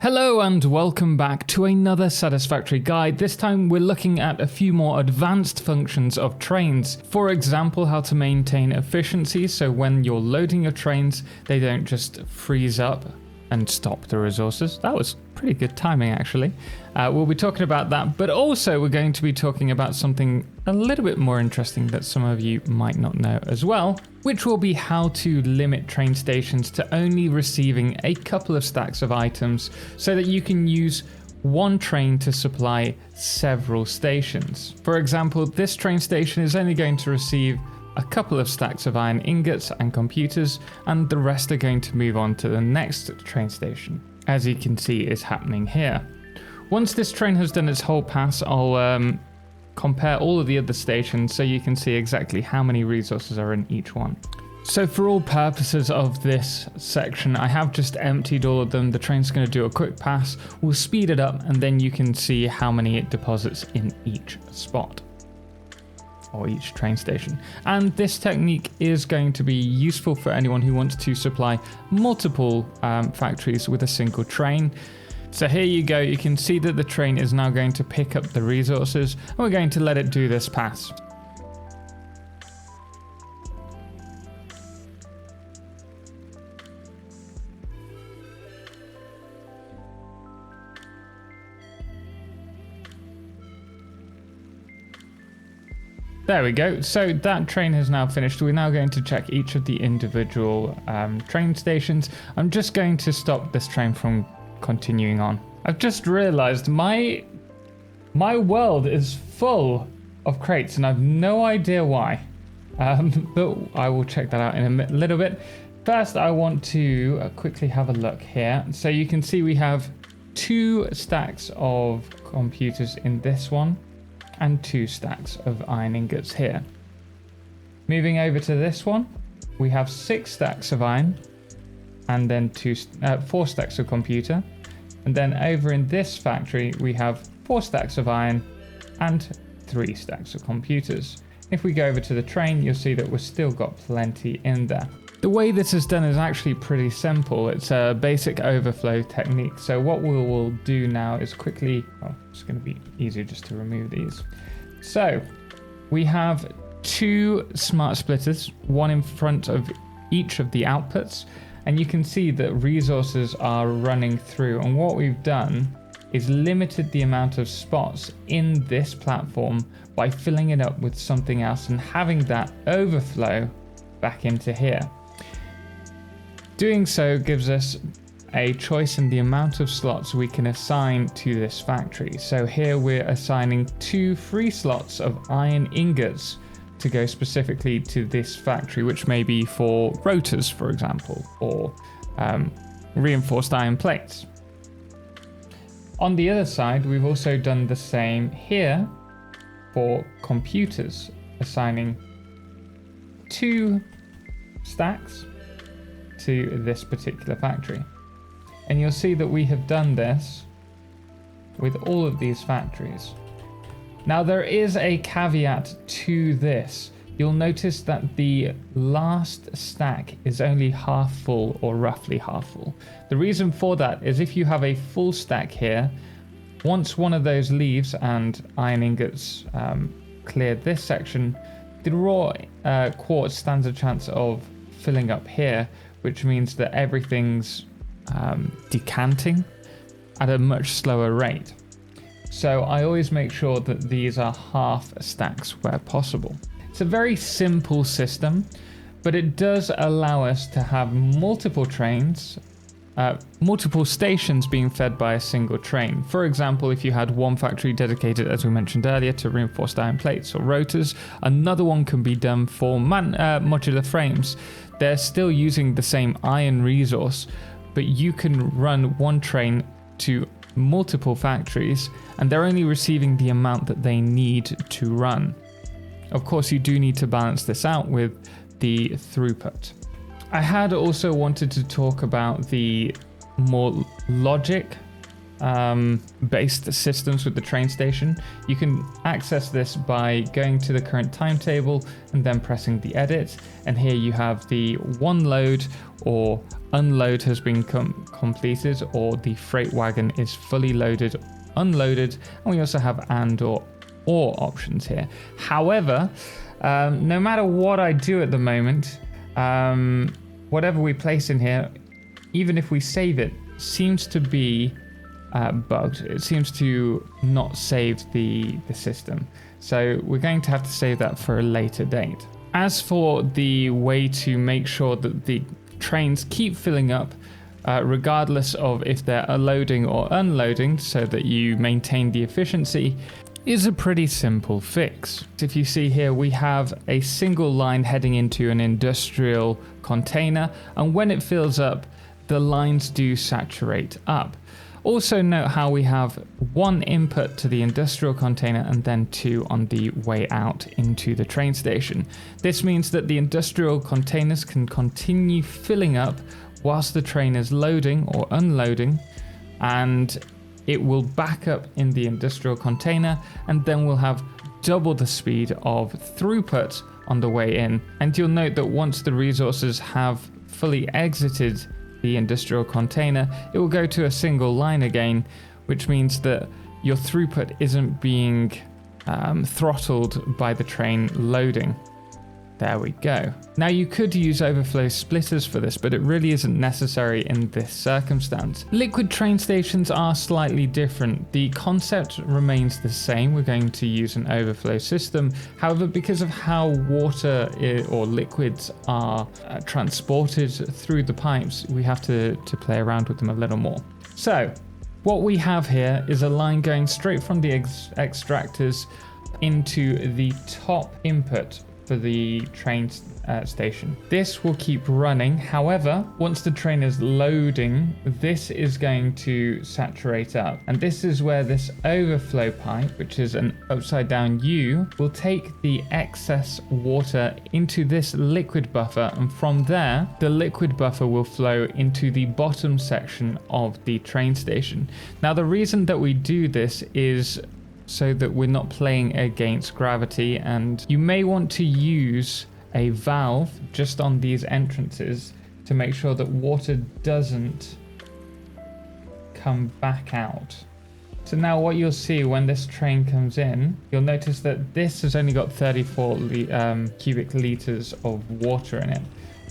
Hello and welcome back to another Satisfactory guide. This time we're looking at a few more advanced functions of trains. For example, how to maintain efficiency so when you're loading your trains, they don't just freeze up and stop the resources. That was pretty good timing actually. We'll be talking about that, but also we're going to be talking about something a little bit more interesting that some of you might not know as well, which will be how to limit train stations to only receiving a couple of stacks of items so that you can use one train to supply several stations. For example, this train station is only going to receive a couple of stacks of iron ingots and computers, and the rest are going to move on to the next train station, as you can see is happening here. Once this train has done its whole pass, I'll compare all of the other stations so you can see exactly how many resources are in each one. So for all purposes of this section, I have just emptied all of them. The train's going to do a quick pass, we'll speed it up, and then you can see how many it deposits in each spot, or each train station. And this technique is going to be useful for anyone who wants to supply multiple factories with a single train. So here you go, you can see that the train is now going to pick up the resources, and we're going to let it do this pass. There we go. So that train has now finished. We're now going to check each of the individual train stations. I'm just going to stop this train from continuing on. I've just realized my world is full of crates and I've no idea why. But I will check that out in a little bit. First, I want to quickly have a look here. So you can see we have 2 stacks of computers in this one, and 2 stacks of iron ingots here. Moving over to this one, we have 6 stacks of iron, and then 4 stacks of computer. And then over in this factory, we have 4 stacks of iron and 3 stacks of computers. If we go over to the train, you'll see that we've still got plenty in there. The way this is done is actually pretty simple. It's a basic overflow technique. So what we will do now is quickly, it's going to be easier just to remove these. So we have 2 smart splitters, one in front of each of the outputs, and you can see that resources are running through. And what we've done is limited the amount of spots in this platform by filling it up with something else and having that overflow back into here. Doing so gives us a choice in the amount of slots we can assign to this factory. So here we're assigning 2 free slots of iron ingots to go specifically to this factory, which may be for rotors, for example, or reinforced iron plates. On the other side, we've also done the same here for computers, assigning 2 stacks to this particular factory. And you'll see that we have done this with all of these factories. Now there is a caveat to this. You'll notice that the last stack is only half full, or roughly half full. The reason for that is if you have a full stack here, once one of those leaves and iron ingots clear this section, the raw quartz stands a chance of filling up here, which means that everything's decanting at a much slower rate. So I always make sure that these are half stacks where possible. It's a very simple system, but it does allow us to have multiple trains, multiple stations being fed by a single train. For example, if you had one factory dedicated, as we mentioned earlier, to reinforced iron plates or rotors, another one can be done for modular frames. They're still using the same iron resource, but you can run one train to multiple factories and they're only receiving the amount that they need to run. Of course, you do need to balance this out with the throughput. I had also wanted to talk about the more logic based systems with the train station. You can access this by going to the current timetable and then pressing the edit, and here you have the one load or unload has been completed, or the freight wagon is fully loaded, unloaded, and we also have and or options here. However, no matter what I do at the moment, whatever we place in here, even if we save it, seems to be bugged. It seems to not save the system. So we're going to have to save that for a later date. As for the way to make sure that the trains keep filling up, regardless of if they're loading or unloading, so that you maintain the efficiency, is a pretty simple fix. If you see here, we have a single line heading into an industrial container, and when it fills up, the lines do saturate up. Also note how we have one input to the industrial container and then two on the way out into the train station. This means that the industrial containers can continue filling up whilst the train is loading or unloading, and it will back up in the industrial container, and then we'll have double the speed of throughput on the way in. And you'll note that once the resources have fully exited the industrial container, it will go to a single line again, which means that your throughput isn't being throttled by the train loading. There we go. Now you could use overflow splitters for this, but it really isn't necessary in this circumstance. Liquid train stations are slightly different. The concept remains the same. We're going to use an overflow system. However, because of how water or liquids are transported through the pipes, we have to play around with them a little more. So what we have here is a line going straight from the extractors into the top input for the train station. This will keep running. However, once the train is loading, this is going to saturate up. And this is where this overflow pipe, which is an upside down U, will take the excess water into this liquid buffer. And from there, the liquid buffer will flow into the bottom section of the train station. Now, the reason that we do this is so that we're not playing against gravity, and you may want to use a valve just on these entrances to make sure that water doesn't come back out. So now what you'll see when this train comes in, you'll notice that this has only got 34 cubic liters of water in it.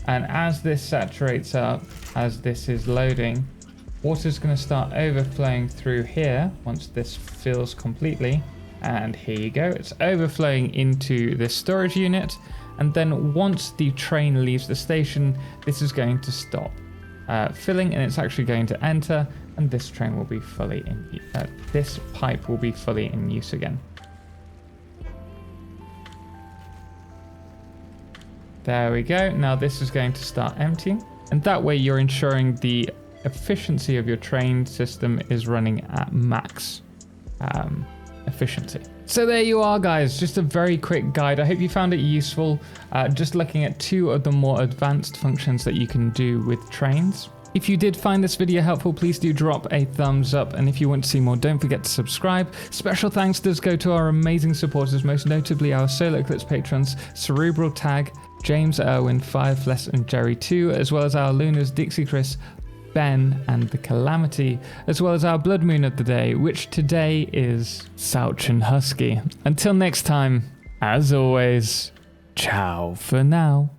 And as this saturates up, as this is loading, water is going to start overflowing through here once this fills completely. And here you go, it's overflowing into this storage unit. And then once the train leaves the station, this is going to stop filling, and it's actually going to enter, and this train will be fully in, this pipe will be fully in use again. There we go. Now this is going to start emptying, and that way you're ensuring the efficiency of your train system is running at max efficiency. So there you are, guys, just a very quick guide. I hope you found it useful, just looking at two of the more advanced functions that you can do with trains. If you did find this video helpful, please do drop a thumbs up, and if you want to see more, don't forget to subscribe. Special thanks does go to our amazing supporters, most notably our TotalXclipse patrons, Cerebral Tag, James Irwin, Firefless, and Jerry 2, as well as our Lunas, Dixie Chris, Ben, and the Calamity, as well as our Blood Moon of the day, which today is Souch and Husky. Until next time, as always, ciao for now.